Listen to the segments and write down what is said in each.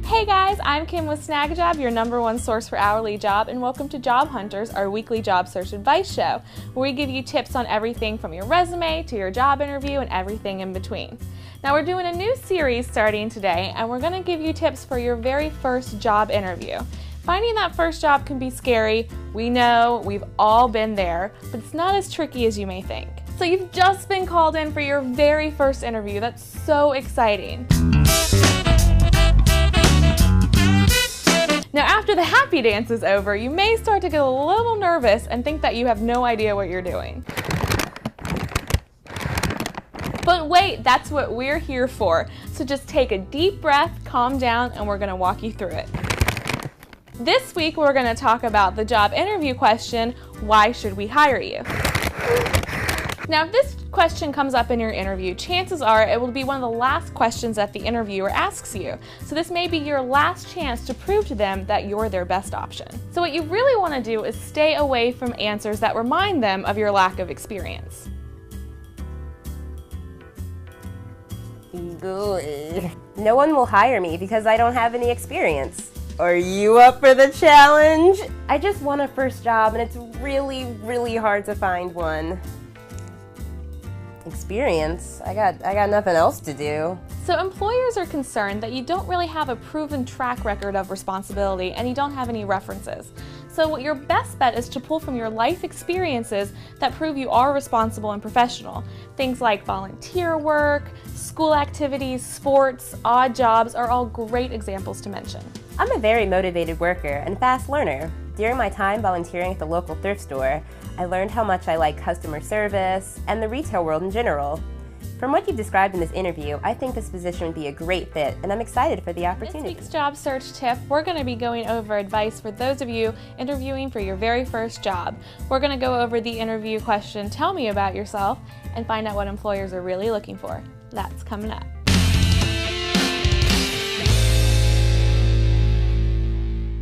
Hey guys, I'm Kim with Snagajob, your #1 source for hourly job, and welcome to Job Hunters, our weekly job search advice show, where we give you tips on everything from your resume to your job interview and everything in between. Now we're doing a new series starting today, and we're going to give you tips for your very first job interview. Finding that first job can be scary. We know, we've all been there, but it's not as tricky as you may think. So you've just been called in for your very first interview. That's so exciting. Now after the happy dance is over, you may start to get a little nervous and think that you have no idea what you're doing. But wait, that's what we're here for. So just take a deep breath, calm down, and we're gonna walk you through it. This week we're gonna talk about the job interview question, why should we hire you? Now if this question comes up in your interview, chances are it will be one of the last questions that the interviewer asks you. So this may be your last chance to prove to them that you're their best option. So what you really want to do is stay away from answers that remind them of your lack of experience. No one will hire me because I don't have any experience. Are you up for the challenge? I just want a first job and it's really hard to find one. Experience? I got nothing else to do. So employers are concerned that you don't really have a proven track record of responsibility and you don't have any references. So what your best bet is to pull from your life experiences that prove you are responsible and professional. Things like volunteer work, school activities, sports, odd jobs are all great examples to mention. I'm a very motivated worker and fast learner. During my time volunteering at the local thrift store, I learned how much I like customer service and the retail world in general. From what you've described in this interview, I think this position would be a great fit, and I'm excited for the opportunity. This week's job search tip, we're going to be going over advice for those of you interviewing for your very first job. We're going to go over the interview question, tell me about yourself, and find out what employers are really looking for. That's coming up.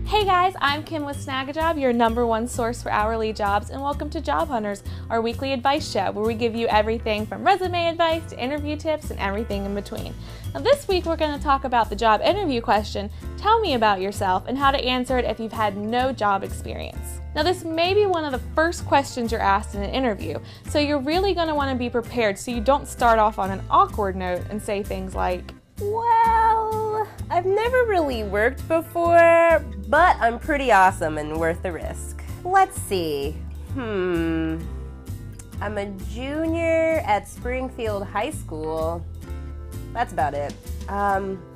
Hey guys, I'm Kim with Snagajob, your #1 source for hourly jobs, and welcome to Job Hunters, our weekly advice show where we give you everything from resume advice to interview tips and everything in between. Now this week we're going to talk about the job interview question, tell me about yourself, and how to answer it if you've had no job experience. Now this may be one of the first questions you're asked in an interview, so you're really going to want to be prepared so you don't start off on an awkward note and say things like, well, I've never really worked before, but I'm pretty awesome and worth the risk. Let's see. I'm a junior at Springfield High School. That's about it.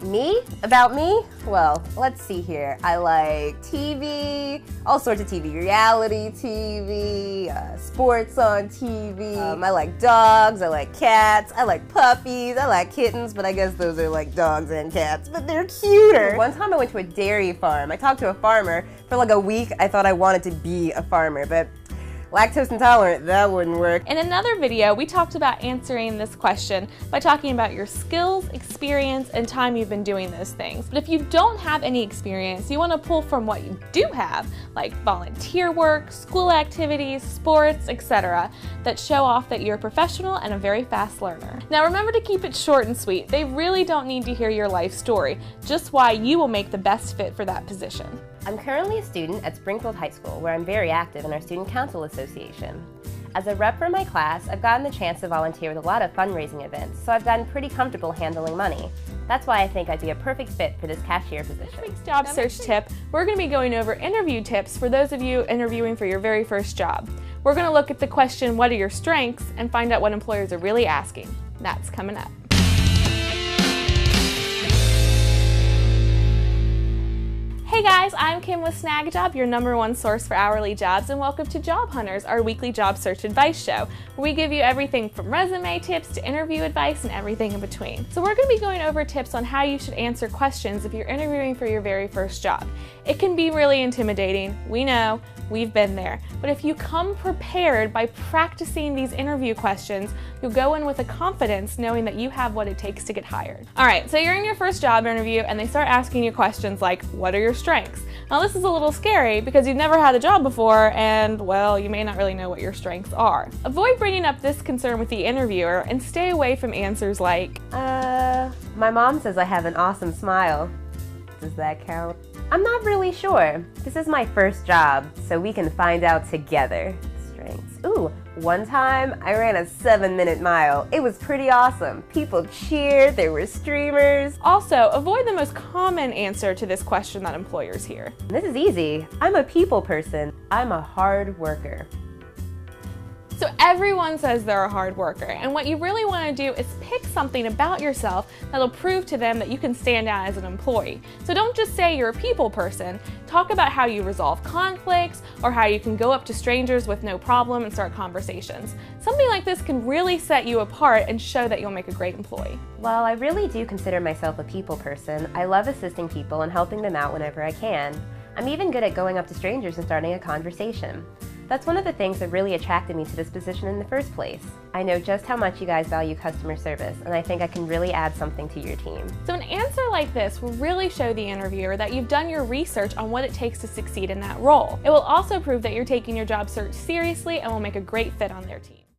Me? About me? Well, let's see here. I like TV, all sorts of TV, reality TV, sports on TV. I like dogs, I like cats, I like puppies, I like kittens, but I guess those are like dogs and cats, but they're cuter. One time I went to a dairy farm. I talked to a farmer. For like a week, I thought I wanted to be a farmer, but lactose intolerant, that wouldn't work. In another video, we talked about answering this question by talking about your skills, experience, and time you've been doing those things. But if you don't have any experience, you want to pull from what you do have, like volunteer work, school activities, sports, etc., that show off that you're a professional and a very fast learner. Now remember to keep it short and sweet. They really don't need to hear your life story, just why you will make the best fit for that position. I'm currently a student at Springfield High School, where I'm very active in our Student Council Association. As a rep for my class, I've gotten the chance to volunteer with a lot of fundraising events, so I've gotten pretty comfortable handling money. That's why I think I'd be a perfect fit for this cashier position. This week's job search tip, we're going to be going over interview tips for those of you interviewing for your very first job. We're going to look at the question, what are your strengths, and find out what employers are really asking. That's coming up. Hey guys, I'm Kim with Snagajob, your #1 source for hourly jobs, and welcome to Job Hunters, our weekly job search advice show, where we give you everything from resume tips to interview advice and everything in between. So we're going to be going over tips on how you should answer questions if you're interviewing for your very first job. It can be really intimidating, we know, we've been there, but if you come prepared by practicing these interview questions, you'll go in with a confidence knowing that you have what it takes to get hired. Alright, so you're in your first job interview and they start asking you questions like, what are your strengths? Now this is a little scary because you've never had a job before and, well, you may not really know what your strengths are. Avoid bringing up this concern with the interviewer and stay away from answers like, my mom says I have an awesome smile. Does that count? I'm not really sure. This is my first job, so we can find out together. Strengths. Ooh, one time I ran a 7-minute mile. It was pretty awesome. People cheered, there were streamers. Also, avoid the most common answer to this question that employers hear. This is easy. I'm a people person. I'm a hard worker. So everyone says they're a hard worker, and what you really want to do is pick something about yourself that'll prove to them that you can stand out as an employee. So don't just say you're a people person, talk about how you resolve conflicts or how you can go up to strangers with no problem and start conversations. Something like this can really set you apart and show that you'll make a great employee. While I really do consider myself a people person, I love assisting people and helping them out whenever I can. I'm even good at going up to strangers and starting a conversation. That's one of the things that really attracted me to this position in the first place. I know just how much you guys value customer service, and I think I can really add something to your team. So an answer like this will really show the interviewer that you've done your research on what it takes to succeed in that role. It will also prove that you're taking your job search seriously and will make a great fit on their team.